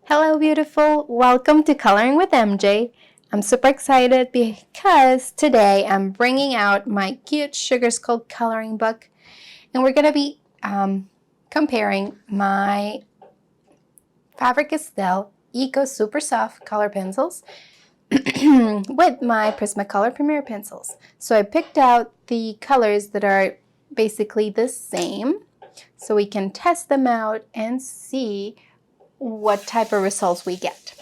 Hello beautiful, welcome to Coloring with MJ. I'm super excited because today I'm bringing out my cute Sugar Sculpt coloring book and we're going to be comparing my Faber-Castell Eco Super Soft color pencils with my Prismacolor Premier pencils. So I picked out the colors that are basically the same so we can test them out and see what type of results we get.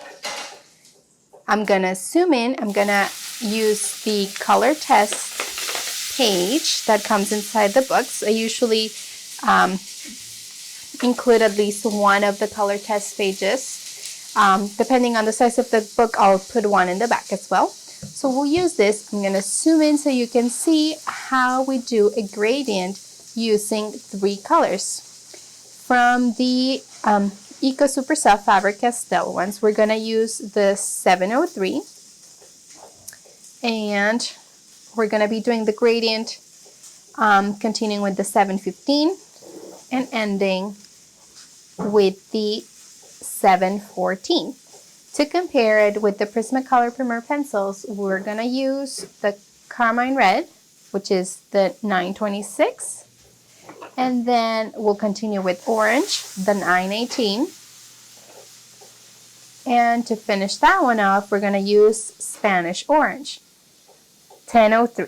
I'm gonna zoom in. I'm gonna use the color test page that comes inside the books. I usually include at least one of the color test pages. Depending on the size of the book, I'll put one in the back as well. So we'll use this. I'm gonna zoom in so you can see how we do a gradient using three colors. From the Eco Super Soft Faber-Castell ones, we're going to use the 703 and we're going to be doing the gradient continuing with the 715 and ending with the 714. To compare it with the Prismacolor Premier pencils, we're going to use the Carmine Red, which is the 926. And then we'll continue with orange, the 918. And to finish that one off, we're going to use Spanish orange, 1003.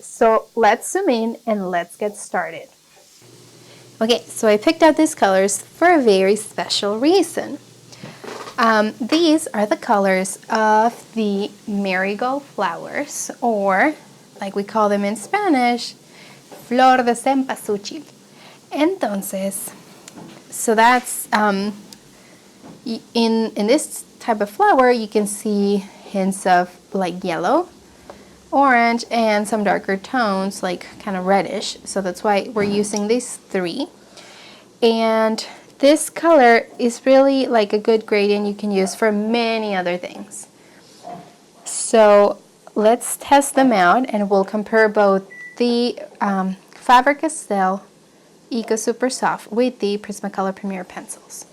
So let's zoom in and let's get started. Okay, so I picked out these colors for a very special reason. These are the colors of the marigold flowers, or like we call them in Spanish, flor de cempasúchil. Entonces, so that's in this type of flower you can see hints of like yellow, orange, and some darker tones like kind of reddish. So that's why we're using these three. And this color is really like a good gradient you can use for many other things. So let's test them out and we'll compare both the Faber-Castell Eco Super Soft with the Prismacolor Premier pencils.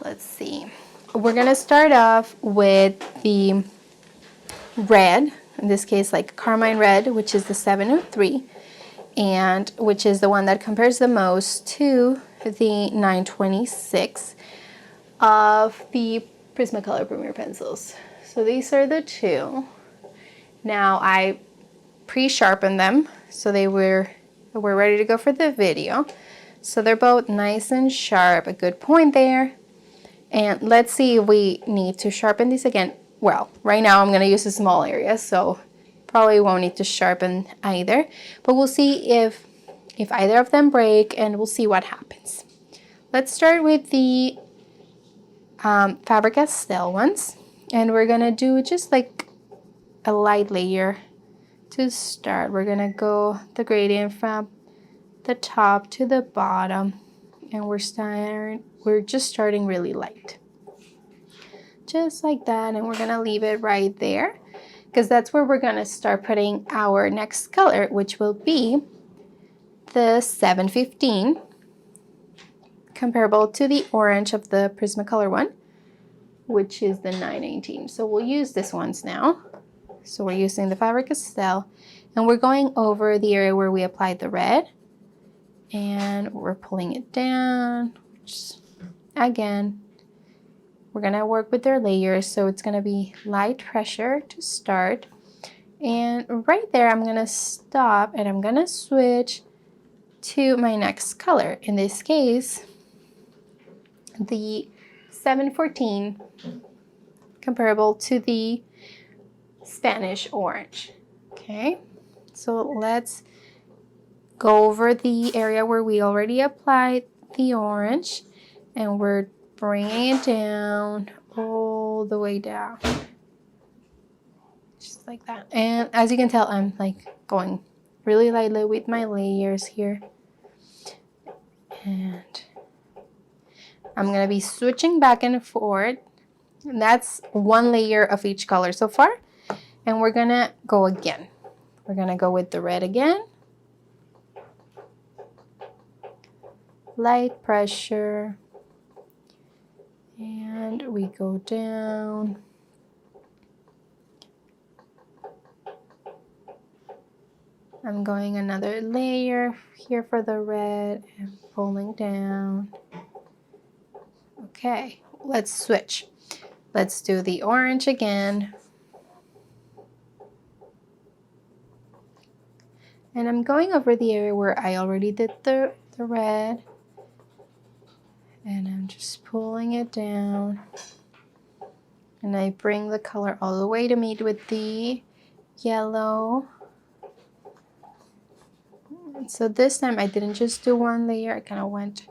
Let's see. We're going to start off with the red, in this case like Carmine Red, which is the 703, and which is the one that compares the most to the 926 of the Prismacolor Premier pencils. So these are the two. Now I pre-sharpened them so we're ready to go for the video. So they're both nice and sharp, a good point there. And let's see if we need to sharpen these again. Well, right now I'm going to use a small area, so probably won't need to sharpen either. But we'll see if either of them break and we'll see what happens. Let's start with the Faber-Castell ones. And we're going to do just like a light layer to start. We're going to go the gradient from the top to the bottom. And we're just starting really light. Just like that. And we're going to leave it right there, because that's where we're going to start putting our next color, which will be the 715, comparable to the orange of the Prismacolor one, which is the 918. So we'll use this ones now. So we're using the Faber-Castell, and we're going over the area where we applied the red, and we're pulling it down. Again, we're going to work with their layers, so it's going to be light pressure to start. And right there, I'm going to stop and I'm going to switch to my next color. In this case, the 714, comparable to the Spanish orange. Okay, so let's go over the area where we already applied the orange, and we're bringing it down all the way down, just like that. And as you can tell, I'm like going really lightly with my layers here, and I'm gonna be switching back and forth, and that's one layer of each color so far. And we're gonna go again. We're gonna go with the red again, light pressure, and And we go down. I'm going another layer here for the red and pulling down. Okay, let's switch. Let's do the orange again. And I'm going over the area where I already did the red. And I'm just pulling it down. And I bring the color all the way to meet with the yellow. So this time I didn't just do one layer, I kind of went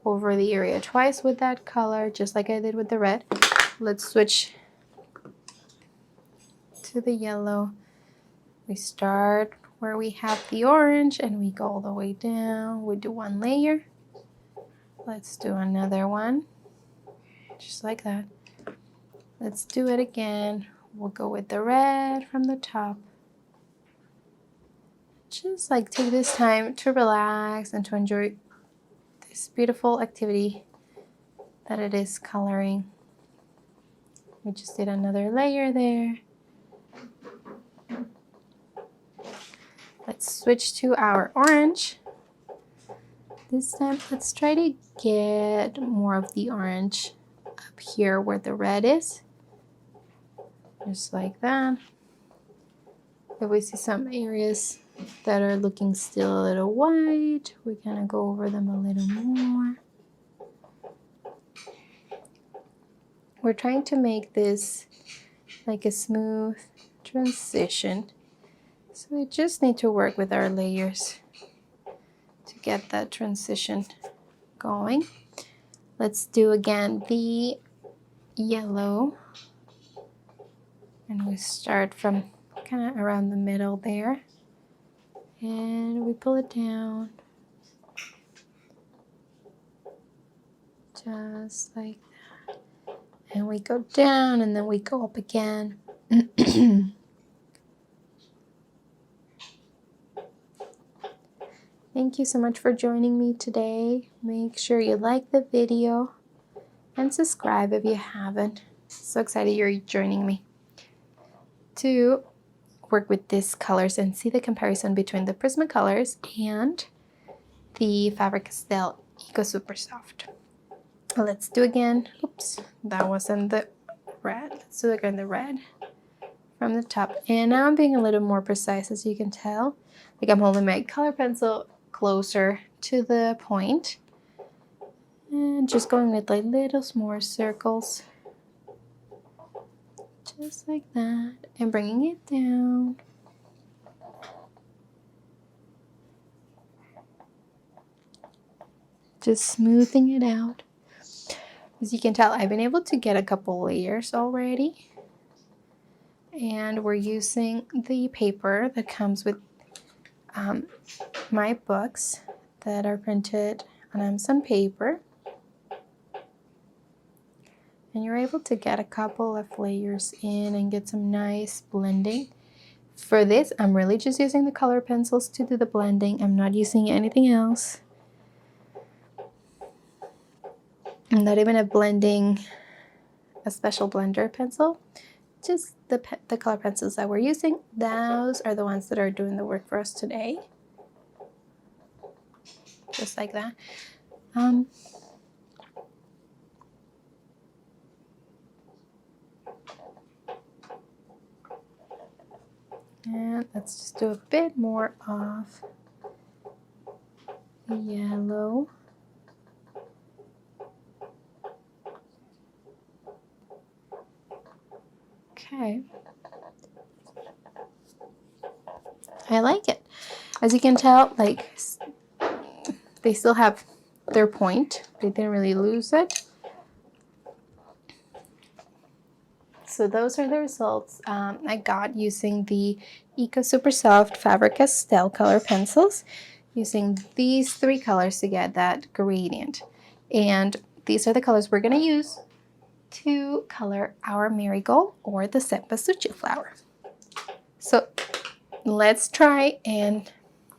over the area twice with that color, just like I did with the red. Let's switch to the yellow. We start where we have the orange and we go all the way down. We do one layer. Let's do another one, just like that. Let's do it again. We'll go with the red from the top. Just like take this time to relax and to enjoy this beautiful activity that it is coloring. We just did another layer there. Let's switch to our orange. This time, let's try to get more of the orange up here where the red is. Just like that. If we see some areas that are looking still a little white, we kind of go over them a little more. We're trying to make this like a smooth transition. So we just need to work with our layers to get that transition going. Let's do again the yellow. And we start from kind of around the middle there. And we pull it down. Just like that. And we go down and then we go up again. Thank you so much for joining me today. Make sure you like the video and subscribe if you haven't. So excited you're joining me to work with these colors and see the comparison between the Prismacolors and the Faber-Castell Eco Super Soft. Let's do again. Oops, that wasn't the red. Let's do again the red from the top. And now I'm being a little more precise, as you can tell. Like I'm holding my color pencil closer to the point and just going with like little more circles. Just like that, and bringing it down. Just smoothing it out. As you can tell, I've been able to get a couple layers already. And we're using the paper that comes with my books that are printed on Amazon paper. And you're able to get a couple of layers in and get some nice blending. For this, I'm really just using the color pencils to do the blending. I'm not using anything else. I'm not even a special blender pencil. Just the color pencils that we're using. Those are the ones that are doing the work for us today. Just like that. And let's just do a bit more of the yellow. Okay. I like it. As you can tell, like they still have their point. They didn't really lose it. So those are the results I got using the Eco Super Soft Faber-Castell color pencils, using these three colors to get that gradient. And these are the colors we're going to use to color our marigold or the cempasúchil flower. So let's try and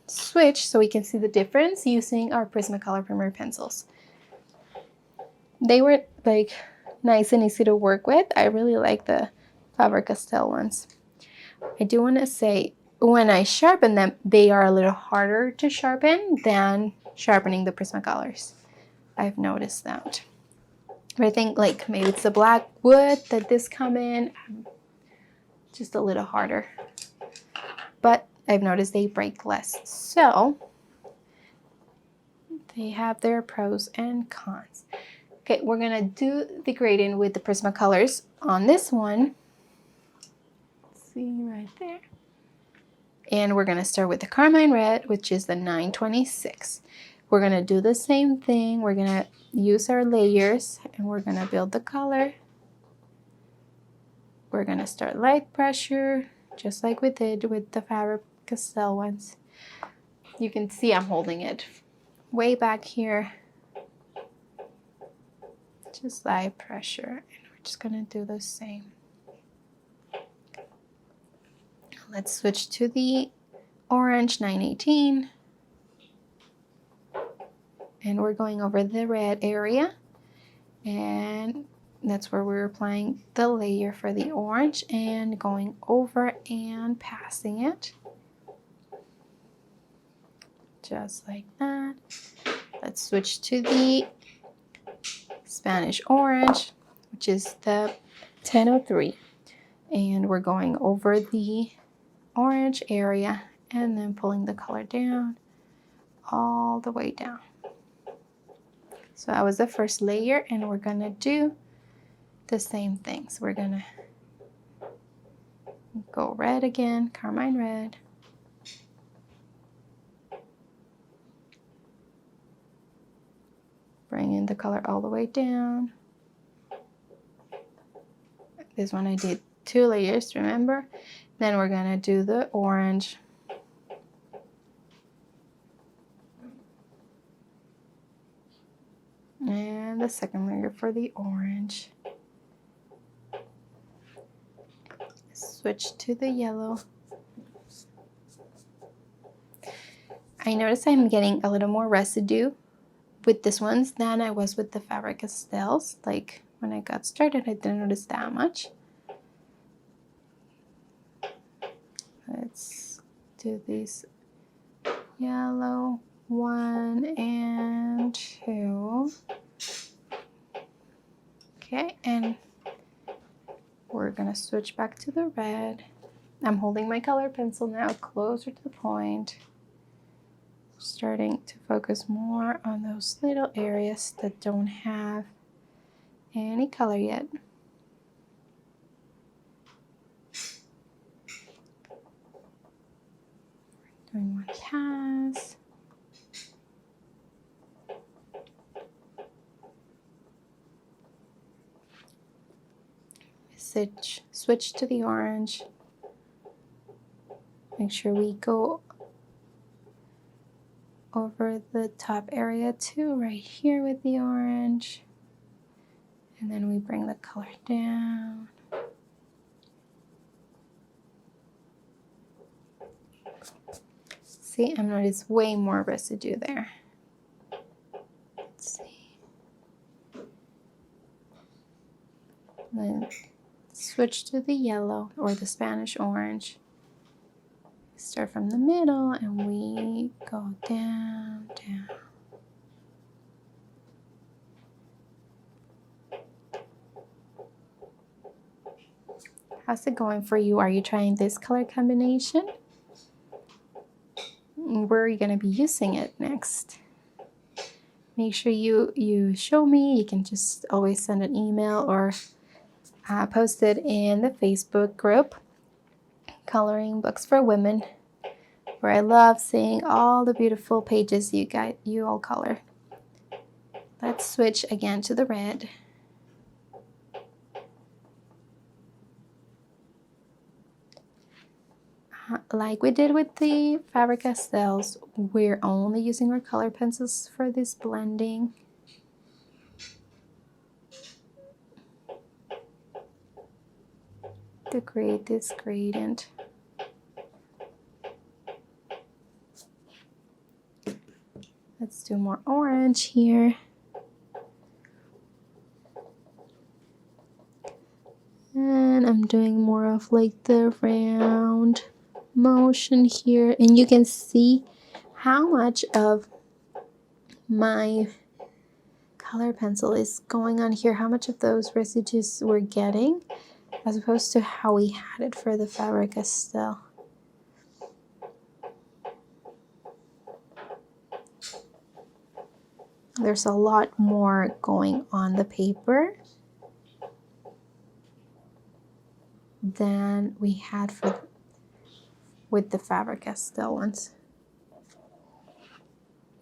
switch so we can see the difference using our Prismacolor Premier pencils. They were like nice and easy to work with. I really like the Faber-Castell ones. I do want to say, when I sharpen them, they are a little harder to sharpen than sharpening the Prismacolors. I've noticed that. But I think like maybe it's the black wood that this come in, just a little harder. But I've noticed they break less. So they have their pros and cons. Okay, we're gonna do the gradient with the Prismacolors on this one. See right there. And we're gonna start with the Carmine Red, which is the 926. We're gonna do the same thing. We're gonna use our layers and we're gonna build the color. We're gonna start light pressure, just like we did with the Faber-Castell ones. You can see I'm holding it way back here. Just light pressure, and we're just gonna do the same. Let's switch to the orange 918. And we're going over the red area. And that's where we're applying the layer for the orange and going over and passing it. Just like that. Let's switch to the Spanish orange, which is the 1003. And we're going over the orange area and then pulling the color down all the way down. So that was the first layer, and we're gonna do the same thing. So we're gonna go red again, Carmine Red. Bring in the color all the way down. This one I did 2 layers, remember? Then we're gonna do the orange. And the second layer for the orange. Switch to the yellow. I notice I'm getting a little more residue with this ones than I was with the Faber-Castells. Like when I got started, I didn't notice that much. Let's do these yellow 1 and 2. Okay, and we're gonna switch back to the red. I'm holding my colored pencil now closer to the point. Starting to focus more on those little areas that don't have any color yet. Doing one pass. Switch to the orange. Make sure we go over the top area too, right here with the orange. And then we bring the color down. See, I've noticed way more residue there. Let's see. Then switch to the yellow or the Spanish orange. Start from the middle and we go down, down. How's it going for you? Are you trying this color combination? Where are you going to be using it next? Make sure you show me. You can just always send an email or post it in the Facebook group, Coloring Books for Women, where I love seeing all the beautiful pages you all color. Let's switch again to the red. Like we did with the Faber-Castells, we're only using our color pencils for this blending. To create this gradient. Let's do more orange here. doing more of like the round motion here, and you can see how much of my color pencil is going on here, how much of those residues we're getting, as opposed to how we had it for the Faber-Castell. There's a lot more going on the paper than we had with the Faber-Castell ones.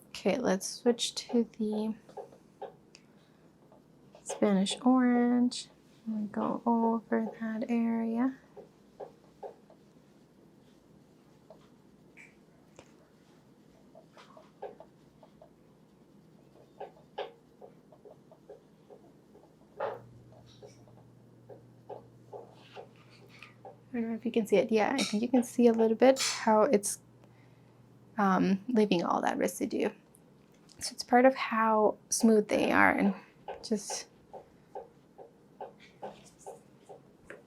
Okay, let's switch to the Spanish orange and go over that area. I don't know if you can see it. Yeah, I think you can see a little bit how it's leaving all that residue. So it's part of how smooth they are and just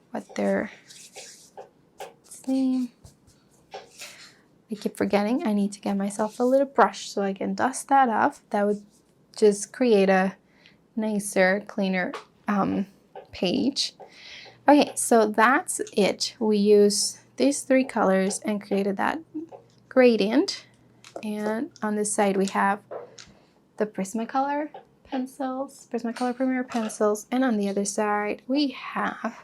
what they're seeing. I keep forgetting I need to get myself a little brush so I can dust that off. That would just create a nicer, cleaner page. Okay, so that's it. We use these three colors and created that gradient. And on this side we have the Prismacolor pencils, Prismacolor Premier pencils, and on the other side we have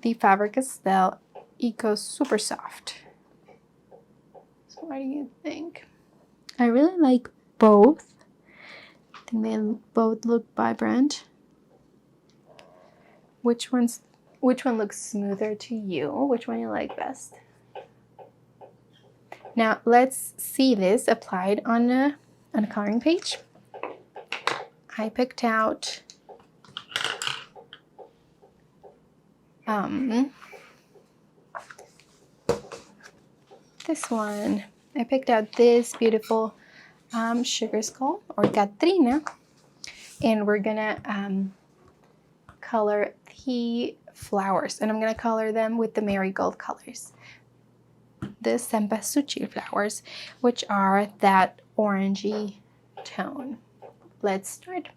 the Faber-Castell Eco Super Soft. So what do you think? I really like both. I think they both look vibrant. Which one looks smoother to you? Which one you like best? Now let's see this applied on a coloring page. I picked out this one. I picked out this beautiful sugar skull or Catrina, and we're gonna color the flowers, and I'm gonna color them with the marigold colors, the cempasúchil flowers, which are that orangey tone. Let's start.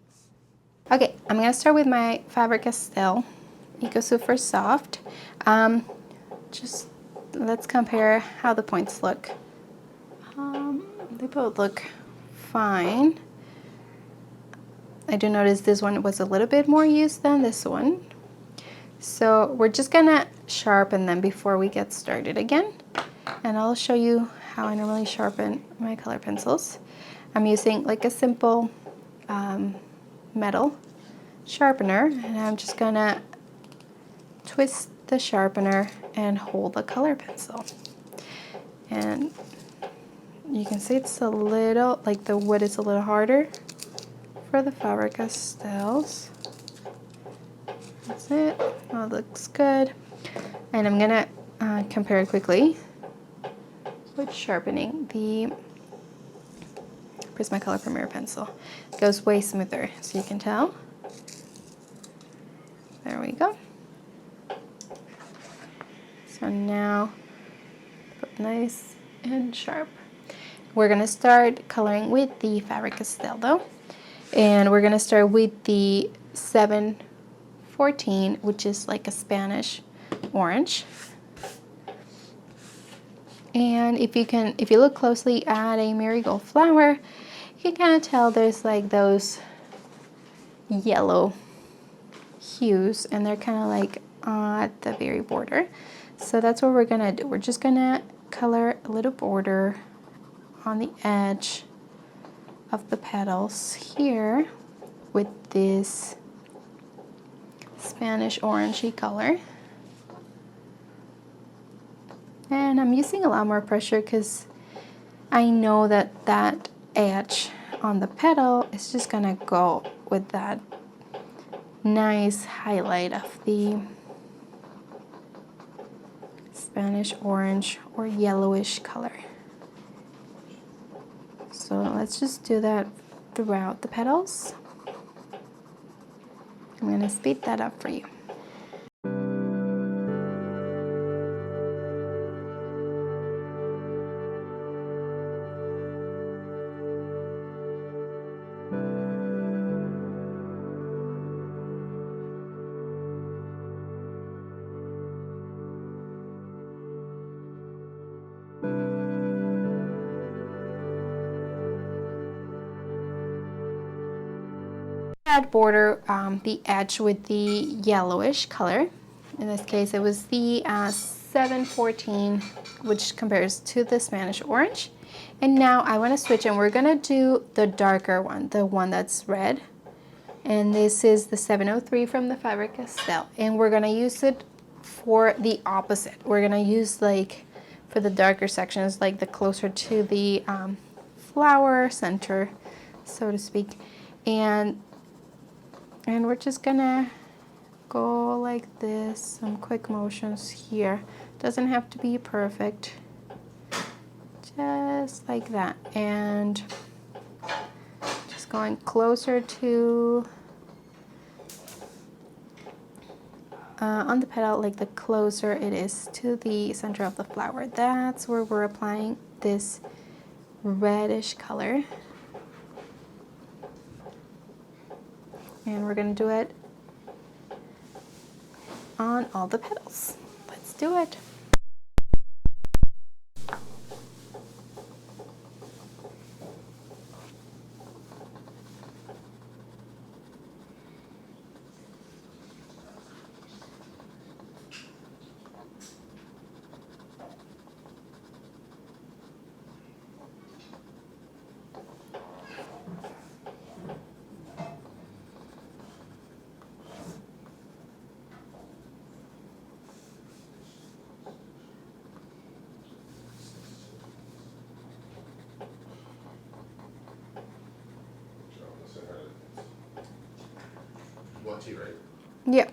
Okay, I'm gonna start with my Faber-Castell Eco Super Soft. Just let's compare how the points look. They both look fine. I do notice this one was a little bit more used than this one. So we're just gonna sharpen them before we get started again. And I'll show you how I normally sharpen my color pencils. I'm using like a simple metal sharpener, and I'm just gonna twist the sharpener and hold the color pencil. And you can see it's a little, like the wood is a little harder for the Faber-Castells. That's it. Oh, it looks good. And I'm gonna compare it quickly with sharpening the Prismacolor Premier pencil. It goes way smoother, so you can tell. There we go. So now, nice and sharp. We're gonna start coloring with the Faber-Castell though. And we're gonna start with the 714, which is like a Spanish orange. And if you look closely at a marigold flower, you can kind of tell there's like those yellow hues, and they're kind of like at the very border. So that's what we're gonna do. We're just gonna color a little border on the edge of the petals here with this Spanish orangey color. And I'm using a lot more pressure because I know that that edge on the petal is just gonna go with that nice highlight of the Spanish orange or yellowish color. So let's just do that throughout the petals. I'm gonna speed that up for you. that border, the edge with the yellowish color. In this case, it was the 714, which compares to the Spanish orange. And now I want to switch, and we're going to do the darker one, the one that's red. And this is the 703 from the Faber-Castell. And we're going to use it for the opposite. We're going to use, like, for the darker sections, like the closer to the flower center, so to speak. And we're just going to go like this, some quick motions here. Doesn't have to be perfect. Just like that. And just going closer to on the petal, like the closer it is to the center of the flower, that's where we're applying this reddish color. And we're going to do it on all the petals. Let's do it. Want to, right? Yep.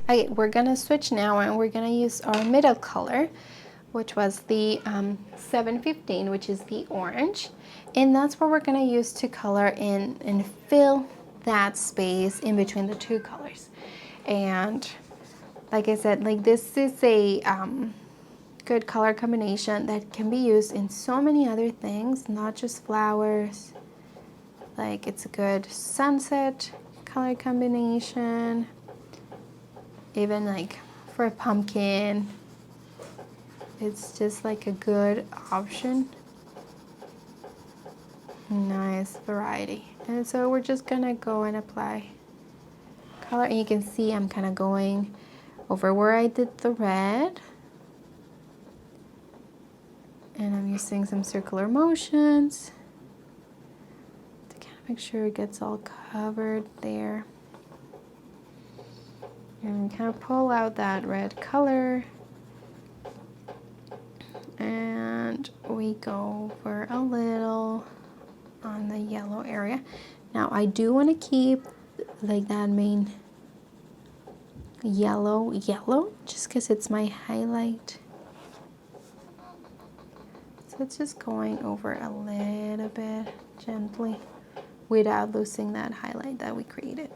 Okay, we're gonna switch now, and we're gonna use our middle color, which was the 715, which is the orange. And that's what we're gonna use to color in and fill that space in between the two colors. And like I said, like this is a good color combination that can be used in so many other things, not just flowers. Like it's a good sunset color combination, even like for a pumpkin. It's just like a good option. Nice variety. And so we're just gonna go and apply color, and you can see I'm kind of going over where I did the red, and I'm using some circular motions to kind of make sure it gets all covered there, and kind of pull out that red color, and we go for a little on the yellow area. Now I do want to keep like that main yellow just because it's my highlight. So it's just going over a little bit gently without losing that highlight that we created.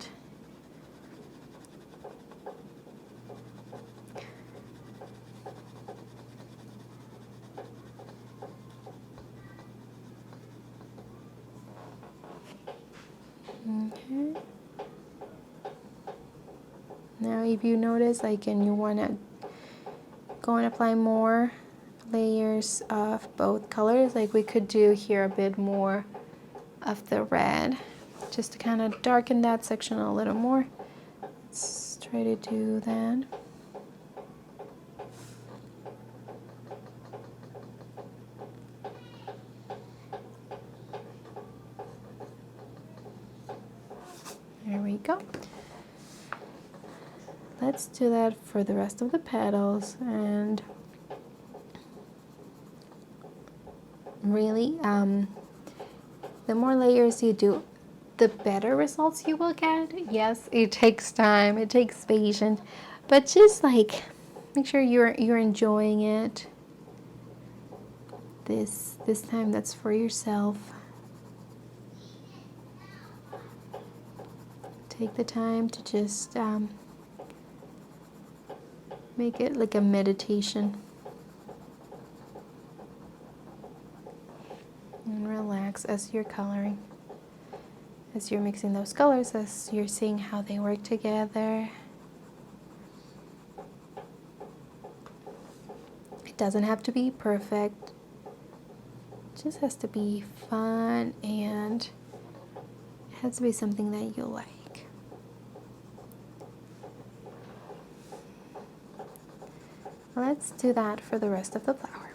Okay. Now if you notice, like, and you want to go and apply more layers of both colors, like we could do here a bit more of the red just to kind of darken that section a little more. Let's try to do that. There we go. let's do that for the rest of the petals. And really, the more layers you do, the better results you will get. Yes, it takes time, it takes patience, but just like make sure you're enjoying it. This time that's for yourself. Take the time to just make it like a meditation. And relax as you're coloring. As you're mixing those colors, as you're seeing how they work together. It doesn't have to be perfect. It just has to be fun, and it has to be something that you like. Let's do that for the rest of the flower.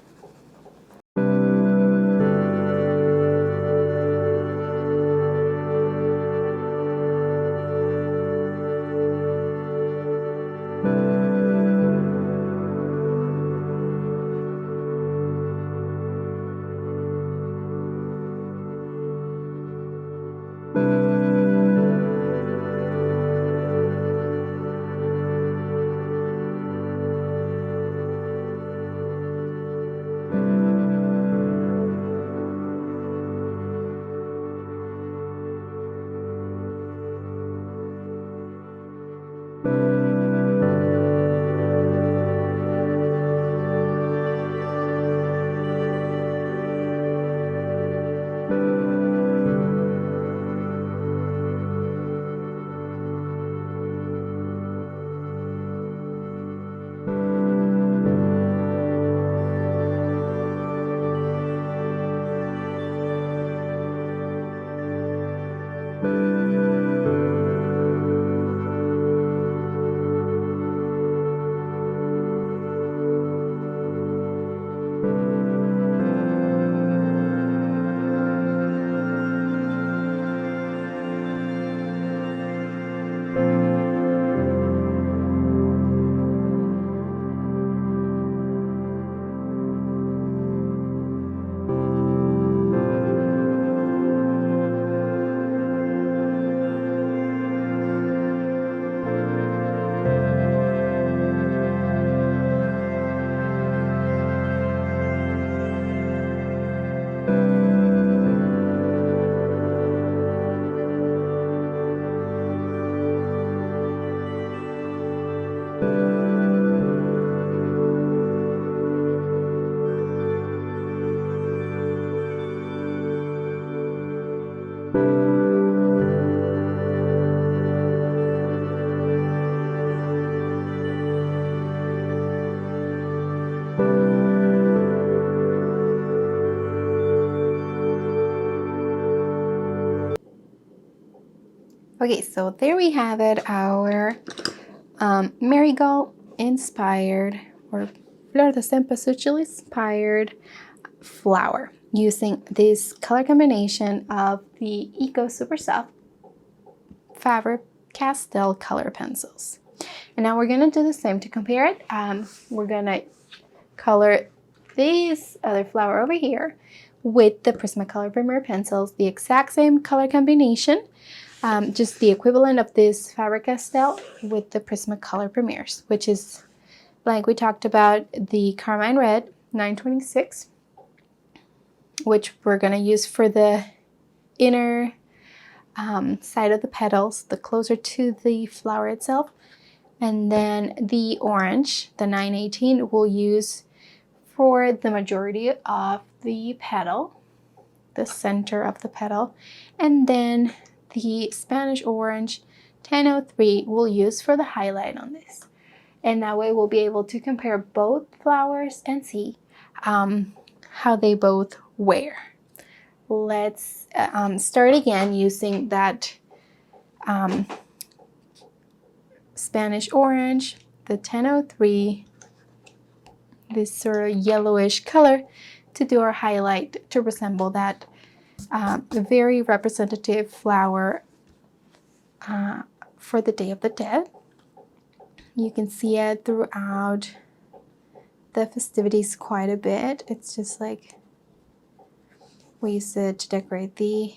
Okay, so there we have it, our marigold inspired, or flor de cempasúchil inspired flower, using this color combination of the Eco Super Soft Faber-Castell color pencils. And now we're gonna do the same to compare it. We're gonna color this other flower over here with the Prismacolor Premier pencils, the exact same color combination. Just the equivalent of this Faber-Castell with the Prismacolor Premiers, which is, like we talked about, the Carmine Red 926, which we're going to use for the inner side of the petals, the closer to the flower itself. And then the orange, the 918, we'll use for the majority of the petal, the center of the petal. And then the Spanish orange 1003 we'll use for the highlight on this. And that way we'll be able to compare both flowers and see how they both wear. Let's start again using that Spanish orange, the 1003, this sort of yellowish color, to do our highlight to resemble that very representative flower for the Day of the Dead. You can see it throughout the festivities quite a bit. It's just like we used it to decorate the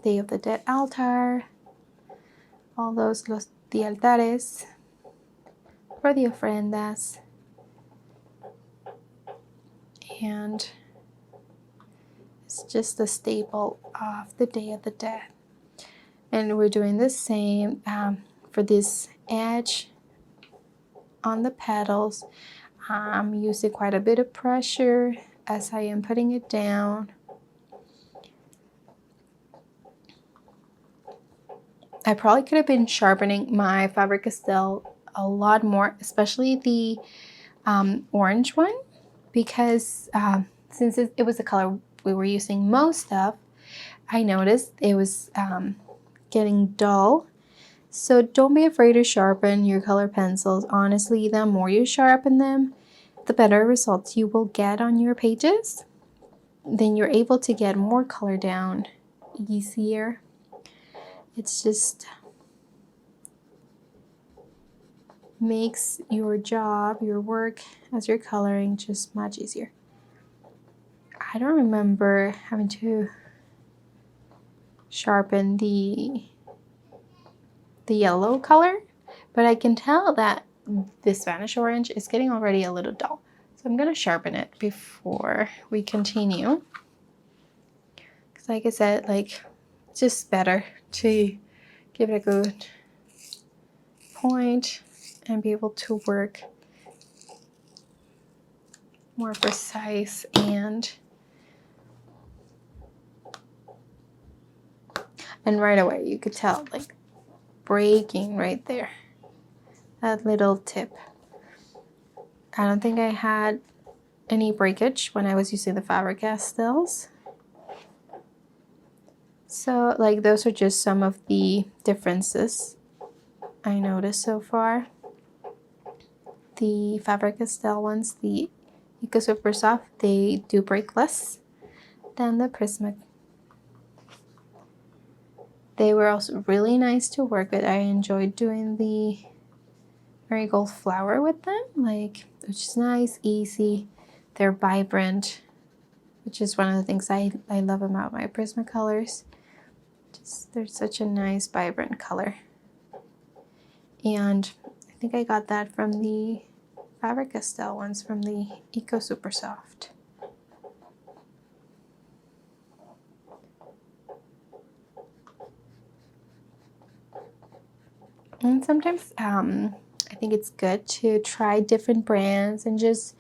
Day of the Dead altar, all those the altares for the ofrendas, and it's just a staple of the Day of the Dead. And we're doing the same for this edge on the petals. I'm using quite a bit of pressure as I am putting it down. I probably could have been sharpening my Faber-Castell a lot more, especially the orange one, because since it was the color we were using most of, I noticed it was getting dull. So don't be afraid to sharpen your colored pencils. Honestly, the more you sharpen them, the better results you will get on your pages. Then you're able to get more color down easier. It's just makes your job, your work as you're coloring just much easier. I don't remember having to sharpen the yellow color, but I can tell that the Spanish orange is getting already a little dull. So I'm going to sharpen it before we continue. Because like I said, like, it's just better to give it a good point and be able to work more precise. And right away you could tell, like, breaking right there, that little tip. I don't think I had any breakage when I was using the Faber-Castells. So like those are just some of the differences I noticed so far. The Faber-Castell ones, the Eco Super Soft, they do break less than the Prismacolor. They were also really nice to work with. I enjoyed doing the marigold flower with them, like, which is nice, easy. They're vibrant, which is one of the things I love about my Prismacolors. Just, they're such a nice, vibrant color. And I think I got that from the Faber-Castell ones, from the Eco Super Soft. And sometimes I think it's good to try different brands and just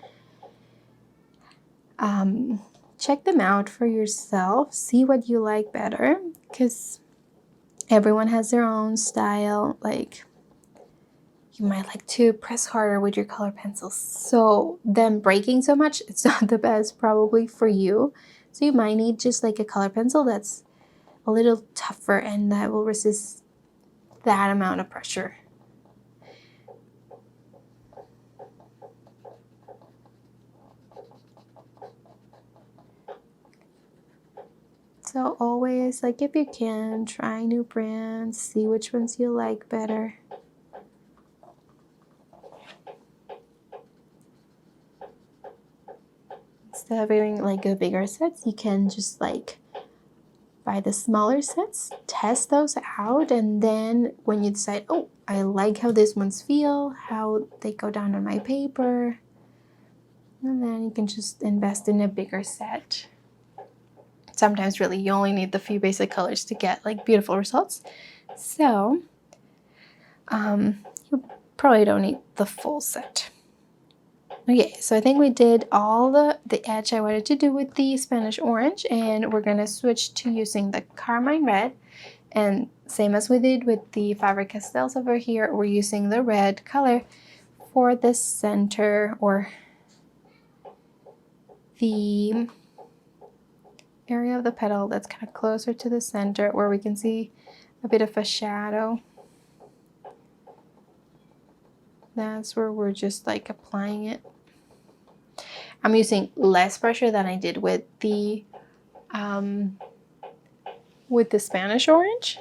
check them out for yourself. See what you like better, because everyone has their own style. Like, you might like to press harder with your color pencils, so them breaking so much, it's not the best probably for you. So you might need just like a color pencil that's a little tougher and that will resist that amount of pressure. So always, like, if you can, try new brands, see which ones you like better. Instead of having like a bigger sets, you can just like buy the smaller sets, test those out, and then when you decide, oh, I like how these ones feel, how they go down on my paper, and then you can just invest in a bigger set. Sometimes really you only need the few basic colors to get like beautiful results. So you probably don't need the full set. Okay, so I think we did all the edge I wanted to do with the Spanish orange, and we're gonna switch to using the carmine red. And same as we did with the Faber-Castells over here, we're using the red color for the center, or the area of the petal that's kind of closer to the center, where we can see a bit of a shadow. That's where we're just like applying it. I'm using less pressure than I did with the Spanish orange.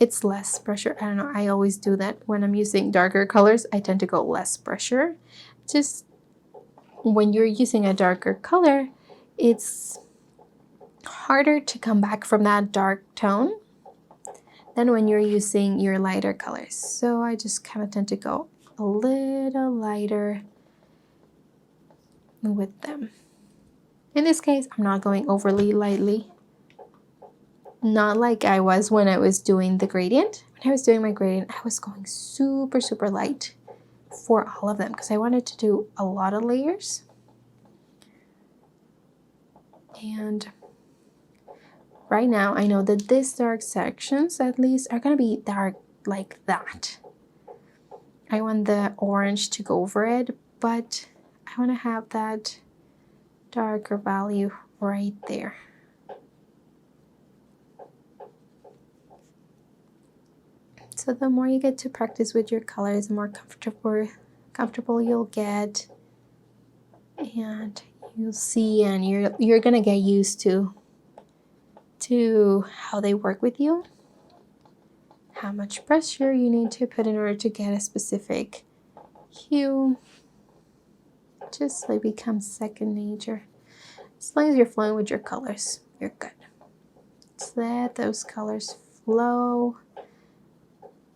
it's less pressure. I don't know, I always do that when I'm using darker colors. I tend to go less pressure. Just when you're using a darker color, it's harder to come back from that dark tone than when you're using your lighter colors. So I just kind of tend to go a little lighter with them. In this case, I'm not going overly lightly. Not like I was when I was doing the gradient. When I was doing my gradient, I was going super, super light for all of them because I wanted to do a lot of layers. And right now, I know that these dark sections, at least, are going to be dark like that. I want the orange to go over it, but I want to have that darker value right there. So the more you get to practice with your colors, the more comfortable you'll get, and you'll see, and you're gonna get used to how they work with you, how much pressure you need to put in order to get a specific hue. Just like becomes second nature. As long as you're flowing with your colors, you're good. Just let those colors flow.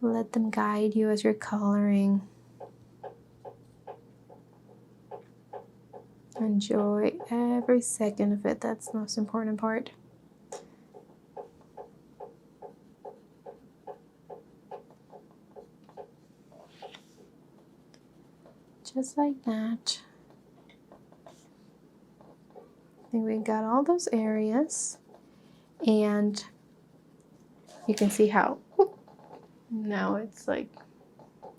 Let them guide you as you're coloring. Enjoy every second of it. That's the most important part. Just like that. I think we got all those areas. And you can see how now it's like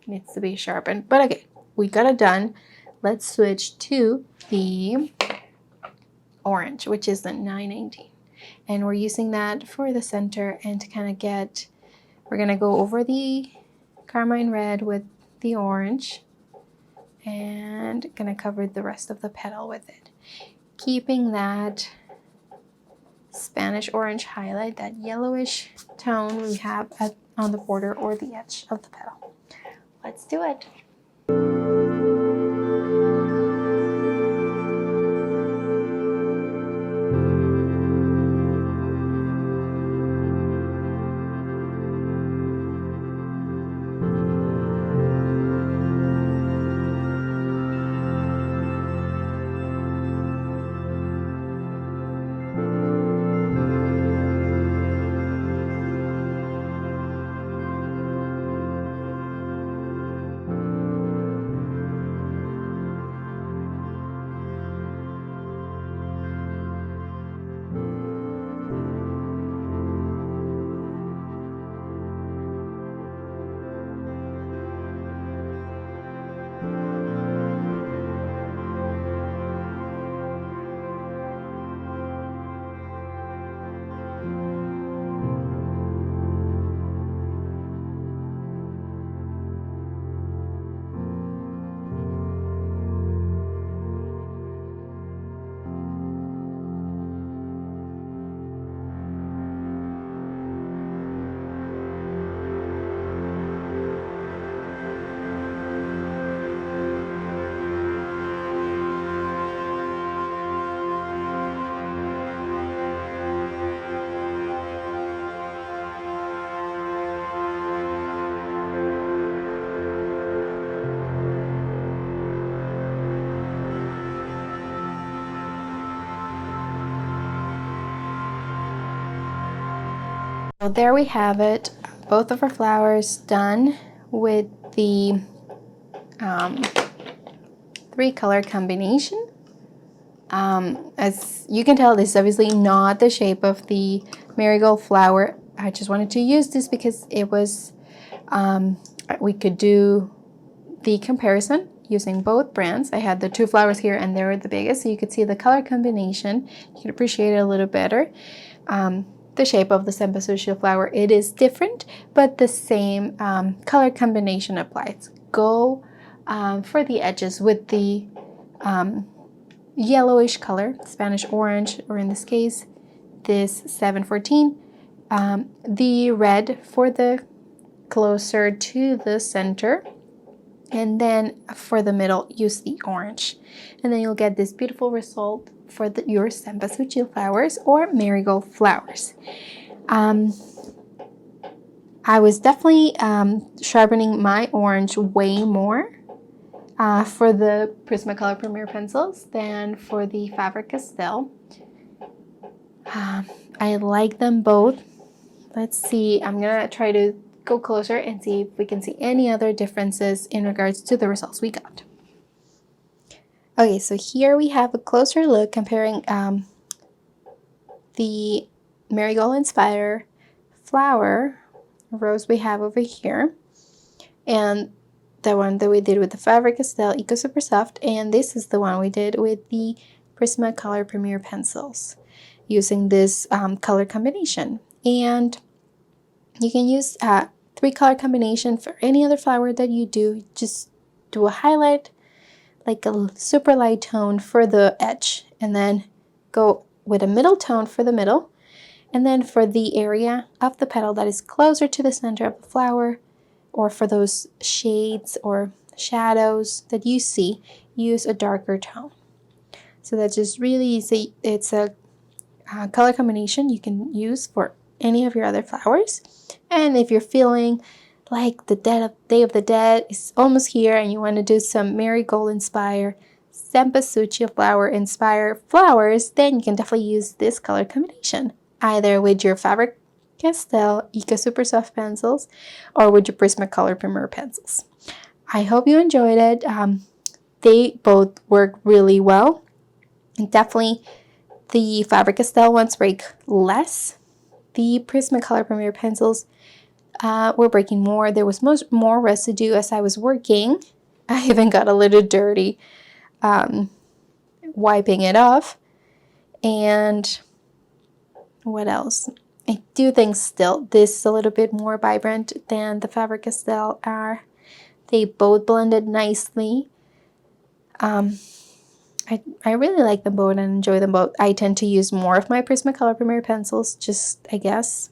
needs to be sharpened. But okay, we got it done. Let's switch to the orange, which is the 919. And we're using that for the center and to kind of get, we're going to go over the carmine red with the orange and going to cover the rest of the petal with it. Keeping that Spanish orange highlight, that yellowish tone we have on the border or the edge of the petal. Let's do it. So there we have it, both of our flowers done with the 3-color combination. As you can tell, this is obviously not the shape of the marigold flower. I just wanted to use this because it was, we could do the comparison using both brands. I had the 2 flowers here and they were the biggest, so you could see the color combination. You can appreciate it a little better. The shape of the cempasúchil flower, it is different, but the same color combination applies. Go for the edges with the yellowish color, Spanish orange, or in this case, this 714. the red for the closer to the center, and then for the middle use the orange, and then you'll get this beautiful result for your cempasúchil flowers or marigold flowers. I was definitely sharpening my orange way more for the Prismacolor Premier pencils than for the Faber-Castell. I like them both. Let's see, I'm gonna try to go closer and see if we can see any other differences in regards to the results we got. Okay, so here we have a closer look comparing the marigold inspired flower rose we have over here and the one that we did with the Faber-Castell Eco Super Soft, and this is the one we did with the Prismacolor Premier pencils using this color combination. And you can use 3-color combination for any other flower that you do. Just do a highlight, like a super light tone for the edge, and then go with a middle tone for the middle, and then for the area of the petal that is closer to the center of the flower, or for those shades or shadows that you see, use a darker tone. So that's just really easy. It's a color combination you can use for any of your other flowers. And if you're feeling like the Day of the Dead is almost here and you want to do some marigold inspired, cempasúchil flower inspired flowers, then you can definitely use this color combination, either with your Faber-Castell Eco Super Soft pencils or with your Prismacolor Premier pencils. I hope you enjoyed it. They both work really well. And definitely the Faber-Castell ones break less. The Prismacolor Premier pencils were breaking more. There was more residue as I was working. I even got a little dirty wiping it off. And what else? I do think still this is a little bit more vibrant than the Faber-Castell are. They both blended nicely. I really like them both and enjoy them both. I tend to use more of my Prismacolor Premier pencils, just, I guess,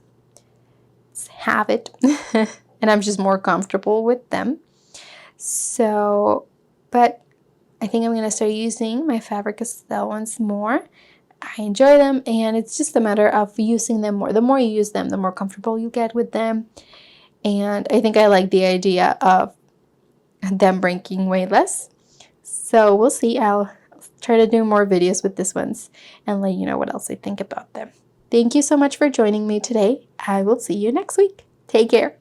it's habit. And I'm just more comfortable with them. So, but I think I'm going to start using my Faber-Castell ones more. I enjoy them, and it's just a matter of using them more. The more you use them, the more comfortable you get with them. And I think I like the idea of them breaking way less. So we'll see. I'll try to do more videos with this ones and let you know what else I think about them. Thank you so much for joining me today. I will see you next week. Take care.